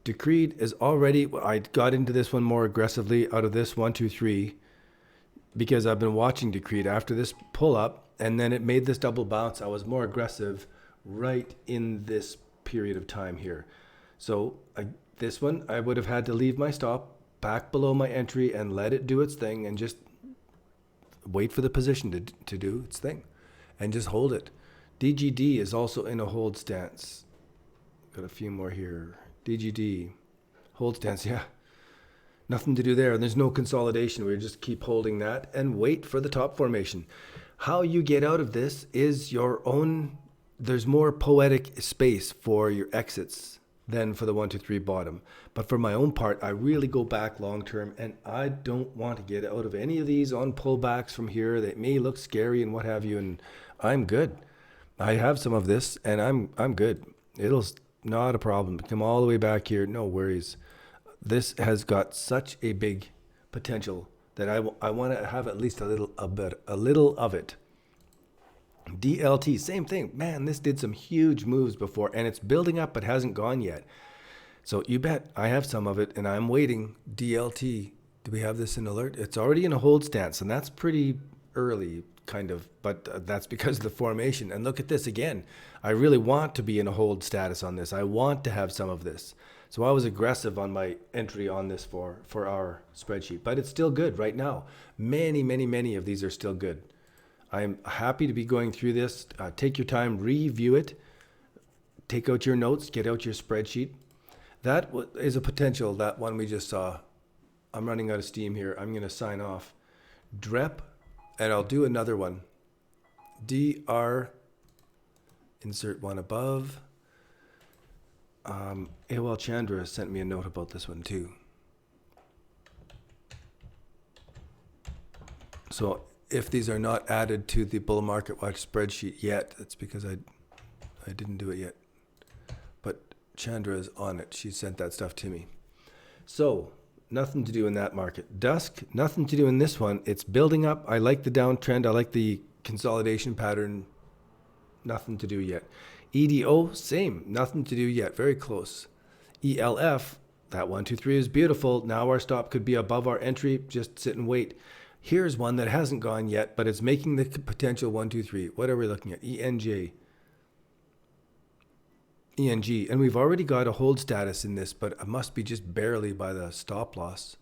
Decreed is already, I got into this one more aggressively out of this 1, 2, 3 because I've been watching Decreed after this pull up, and then it made this double bounce. I was more aggressive right in this period of time here. So this one, I would have had to leave my stop back below my entry and let it do its thing and just wait for the position to do its thing and just hold it. DGD is also in a hold stance. Got a few more here. DGD, hold stance, yeah. Nothing to do there. There's no consolidation. We just keep holding that and wait for the top formation. How you get out of this is your own. There's more poetic space for your exits than for the 1, 2, 3 bottom. But for my own part, I really go back long term, and I don't want to get out of any of these on pullbacks from here. They may look scary and what have you, and I'm good. I have some of this, and I'm good. It'll not a problem. Come all the way back here, no worries. This has got such a big potential that I want to have at least a little of it. DLT, same thing. Man, this did some huge moves before, and it's building up but hasn't gone yet. So you bet I have some of it, and I'm waiting. DLT, do we have this in alert? It's already in a hold stance, and that's pretty early, kind of, but that's because of the formation. And look at this again. I really want to be in a hold status on this. I want to have some of this. So I was aggressive on my entry on this for our spreadsheet, but it's still good right now. Many of these are still good. I'm happy to be going through this. Take your time, review it, take out your notes, get out your spreadsheet. That is a potential, that one we just saw. I'm running out of steam here. I'm going to sign off. DREP, and I'll do another one. DR, insert one above. AOL Chandra sent me a note about this one too. So if these are not added to the Bull Market Watch spreadsheet yet, that's because I didn't do it yet. But Chandra is on it. She sent that stuff to me. So nothing to do in that market. Dusk, nothing to do in this one. It's building up. I like the downtrend. I like the consolidation pattern. Nothing to do yet. EDO, same. Nothing to do yet. Very close. ELF, that 1, 2, 3 is beautiful. Now our stop could be above our entry. Just sit and wait. Here's one that hasn't gone yet, but it's making the potential 1, 2, 3. What are we looking at? ENG. And we've already got a hold status in this, but it must be just barely by the stop loss.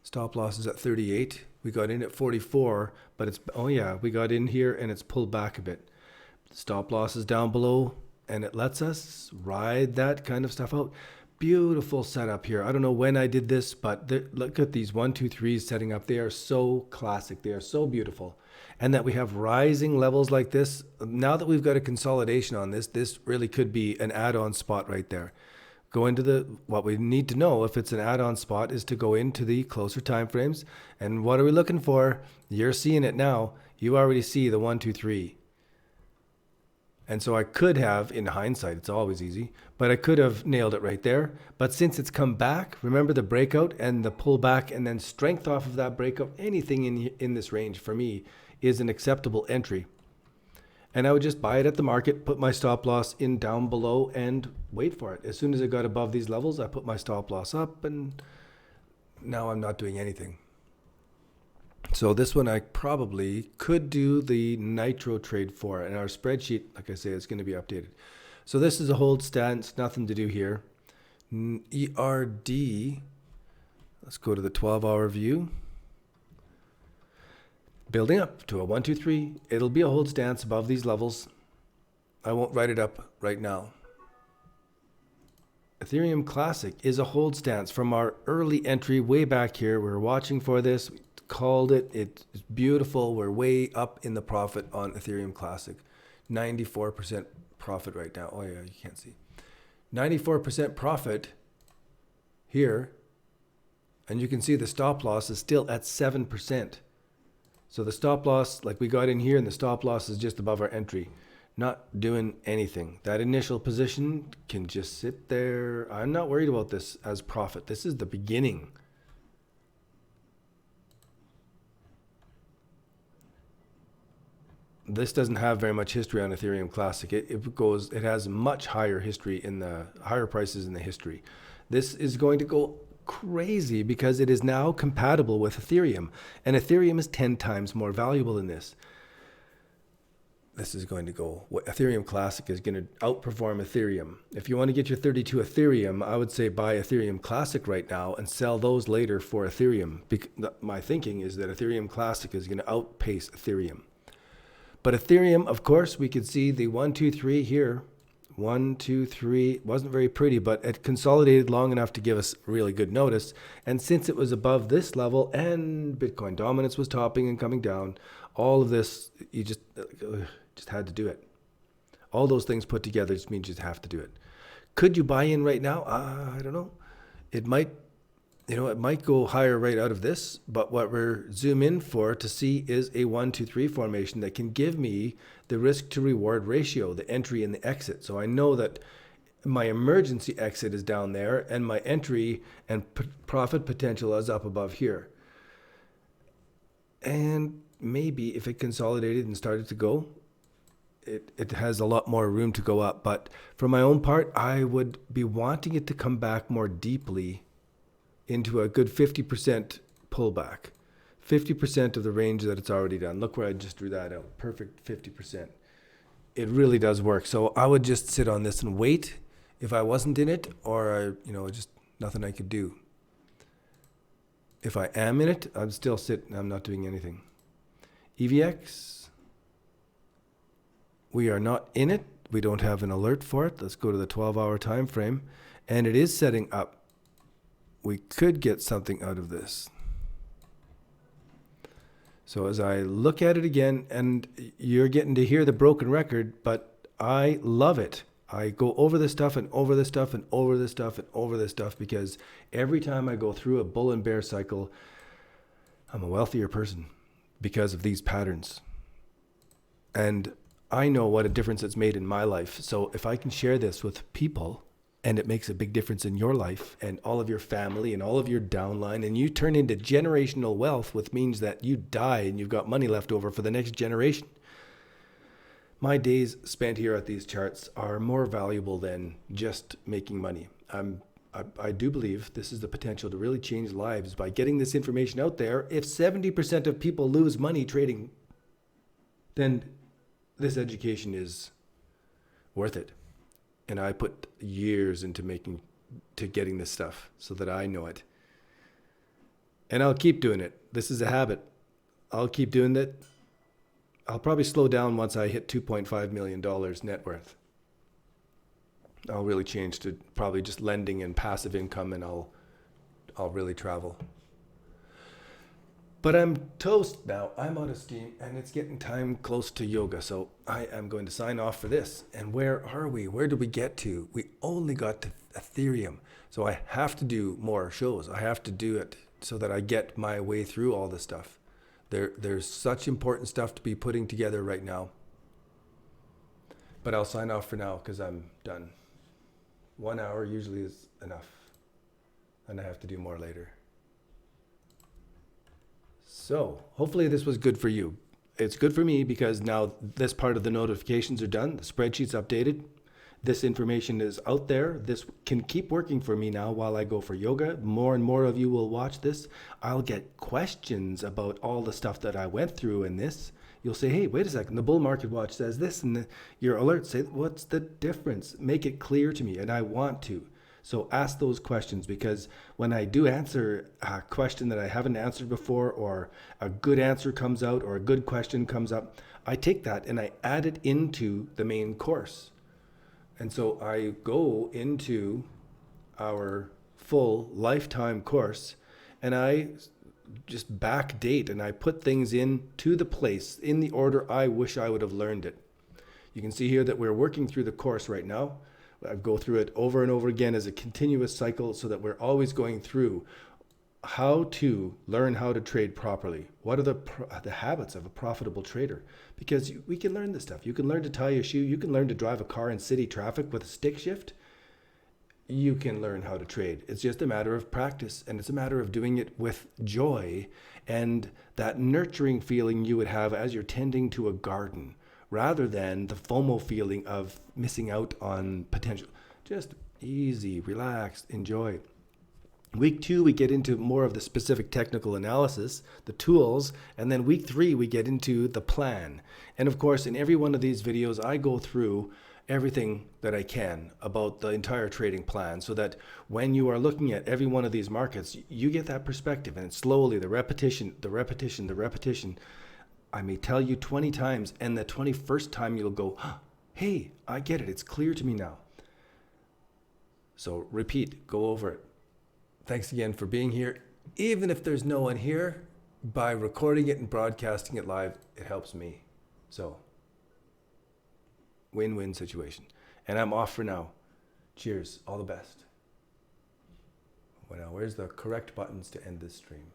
Stop loss is at 38. We got in at 44, but it's, oh yeah, we got in here and it's pulled back a bit. Stop loss is down below, and it lets us ride that kind of stuff out. Beautiful setup here. I don't know when I did this, but look at these 1, 2, 3s setting up. They are so classic. They are so beautiful. And that we have rising levels like this. Now that we've got a consolidation on this, this really could be an add-on spot right there. Go into what we need to know if it's an add-on spot is to go into the closer time frames. And what are we looking for? You're seeing it now. You already see the 1, 2, 3. And so I could have, in hindsight, it's always easy, but I could have nailed it right there. But since it's come back, remember the breakout and the pullback and then strength off of that breakout, anything in this range for me is an acceptable entry. And I would just buy it at the market, put my stop loss in down below and wait for it. As soon as it got above these levels, I put my stop loss up, and now I'm not doing anything. So this one I probably could do the nitro trade for, and our spreadsheet, like I say, is going to be updated. So this is a hold stance, nothing to do here. ERD, let's go to the 12-hour view. Building up to a 1, 2, 3. It'll be a hold stance above these levels. I won't write it up right now. Ethereum Classic is a hold stance from our early entry way back here. We were watching for this, we called it. It's beautiful. We're way up in the profit on Ethereum Classic. 94% profit right now. Oh yeah, you can't see. 94% profit here. And you can see the stop loss is still at 7%. So the stop loss, like we got in here, and the stop loss is just above our entry. Not doing anything. That initial position can just sit there. I'm not worried about this as profit. This is the beginning. This doesn't have very much history on Ethereum Classic. It has much higher history in the higher prices in the history. This is going to go crazy because it is now compatible with Ethereum, and Ethereum is 10 times more valuable than this. This is going to go, Ethereum Classic is going to outperform Ethereum. If you want to get your 32 Ethereum, I would say buy Ethereum Classic right now and sell those later for Ethereum. My thinking is that Ethereum Classic is going to outpace Ethereum. But Ethereum, of course, we could see the 1, 2, 3 here. 1, 2, 3 wasn't very pretty, but it consolidated long enough to give us really good notice. And since it was above this level and Bitcoin dominance was topping and coming down, all of this, you just had to do it. All those things put together just means you have to do it. Could you buy in right now? I don't know. It might go higher right out of this, but what we're zoom in for to see is a 1, 2, 3 formation that can give me the risk to reward ratio, the entry and the exit. So I know that my emergency exit is down there and my entry and profit potential is up above here. And maybe if it consolidated and started to go, it has a lot more room to go up. But for my own part, I would be wanting it to come back more deeply into a good 50% pullback. 50% of the range that it's already done. Look where I just drew that out. Perfect 50%. It really does work. So I would just sit on this and wait if I wasn't in it, or just nothing I could do. If I am in it, I'm still sitting. I'm not doing anything. EVX, we are not in it. We don't have an alert for it. Let's go to the 12-hour time frame, and it is setting up. We could get something out of this. So as I look at it again, and you're getting to hear the broken record, but I love it. I go over this stuff and over this stuff and over this stuff and over this stuff because every time I go through a bull and bear cycle, I'm a wealthier person because of these patterns. And I know what a difference it's made in my life. So if I can share this with people, and it makes a big difference in your life and all of your family and all of your downline, and you turn into generational wealth, which means that you die and you've got money left over for the next generation. My days spent here at these charts are more valuable than just making money. I do believe this is the potential to really change lives by getting this information out there. If 70% of people lose money trading, then this education is worth it. And I put years into getting this stuff so that I know it. And I'll keep doing it. This is a habit. I'll keep doing it. I'll probably slow down once I hit $2.5 million net worth. I'll really change to probably just lending and passive income, and I'll really travel. But I'm toast now. I'm out of steam, and it's getting time close to yoga. So I am going to sign off for this. And where are we? Where did we get to? We only got to Ethereum. So I have to do more shows. I have to do it so that I get my way through all this stuff. There's such important stuff to be putting together right now. But I'll sign off for now because I'm done. 1 hour usually is enough. And I have to do more later. So hopefully this was good for you. It's good for me because now this part of the notifications are done. The spreadsheet's updated. This information is out there. This can keep working for me now while I go for yoga. More and more of you will watch this. I'll get questions about all the stuff that I went through in this. You'll say, hey, wait a second, the bull market watch says this, and your alert say, what's the difference? Make it clear to me, and I want to. So ask those questions, because when I do answer a question that I haven't answered before, or a good answer comes out, or a good question comes up, I take that and I add it into the main course. And so I go into our full lifetime course and I just backdate and I put things into the place in the order I wish I would have learned it. You can see here that we're working through the course right now. I go through it over and over again as a continuous cycle so that we're always going through how to learn how to trade properly. What are the habits of a profitable trader? Because we can learn this stuff. You can learn to tie a shoe. You can learn to drive a car in city traffic with a stick shift. You can learn how to trade. It's just a matter of practice, and it's a matter of doing it with joy and that nurturing feeling you would have as you're tending to a garden, rather than the FOMO feeling of missing out on potential. Just easy, relaxed, enjoy. Week 2, we get into more of the specific technical analysis, the tools, and then week 3, we get into the plan. And of course, in every one of these videos, I go through everything that I can about the entire trading plan, so that when you are looking at every one of these markets, you get that perspective, and it's slowly the repetition. I may tell you 20 times, and the 21st time you'll go, hey, I get it. It's clear to me now. So repeat, go over it. Thanks again for being here. Even if there's no one here, by recording it and broadcasting it live, it helps me. So, win-win situation. And I'm off for now. Cheers. All the best. Well, now, where's the correct buttons to end this stream?